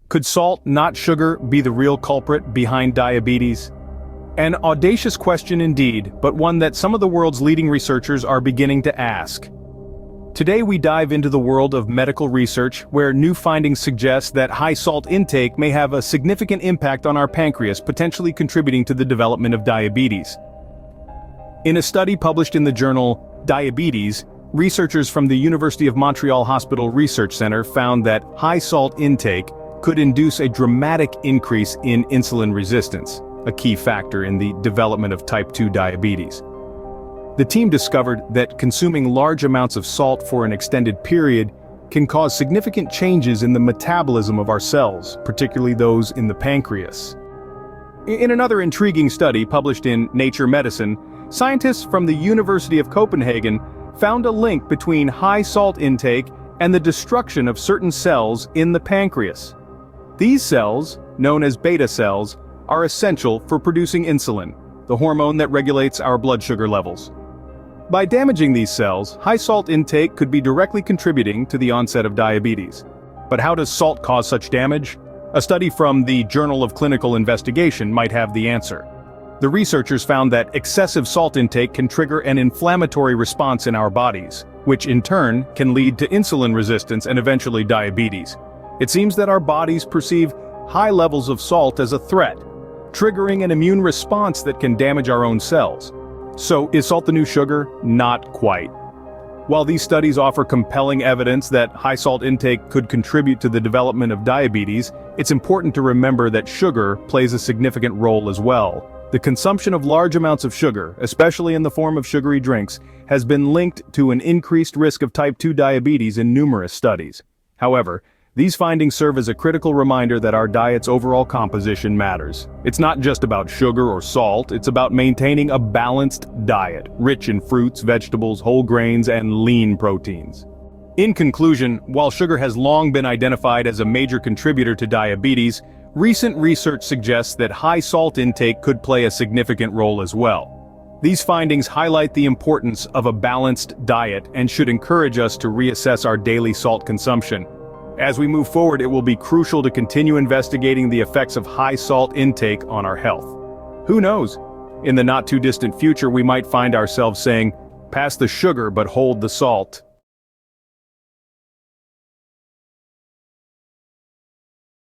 Could salt, not sugar, be the real culprit behind diabetes? An audacious question indeed, but one that some of the world's leading researchers are beginning to ask. Today we dive into the world of medical research, where new findings suggest that high salt intake may have a significant impact on our pancreas, potentially contributing to the development of diabetes. In a study published in the journal Diabetes, researchers from the University of Montreal Hospital Research Center found that high salt intake could induce a dramatic increase in insulin resistance, a key factor in the development of type 2 diabetes. The team discovered that consuming large amounts of salt for an extended period can cause significant changes in the metabolism of our cells, particularly those in the pancreas. In another intriguing study published in Nature Medicine, scientists from the University of Copenhagen found a link between high salt intake and the destruction of certain cells in the pancreas. These cells, known as beta cells, are essential for producing insulin, the hormone that regulates our blood sugar levels. By damaging these cells, high salt intake could be directly contributing to the onset of diabetes. But how does salt cause such damage? A study from the Journal of Clinical Investigation might have the answer. The researchers found that excessive salt intake can trigger an inflammatory response in our bodies, which in turn can lead to insulin resistance and eventually diabetes. It seems that our bodies perceive high levels of salt as a threat, triggering an immune response that can damage our own cells. So, is salt the new sugar? Not quite. While these studies offer compelling evidence that high salt intake could contribute to the development of diabetes, it's important to remember that sugar plays a significant role as well. The consumption of large amounts of sugar, especially in the form of sugary drinks, has been linked to an increased risk of type 2 diabetes in numerous studies. However, these findings serve as a critical reminder that our diet's overall composition matters. It's not just about sugar or salt, it's about maintaining a balanced diet, rich in fruits, vegetables, whole grains, and lean proteins. In conclusion, while sugar has long been identified as a major contributor to diabetes, recent research suggests that high salt intake could play a significant role as well. These findings highlight the importance of a balanced diet and should encourage us to reassess our daily salt consumption. As we move forward, it will be crucial to continue investigating the effects of high salt intake on our health. Who knows? In the not-too-distant future, we might find ourselves saying, "Pass the sugar but hold the salt."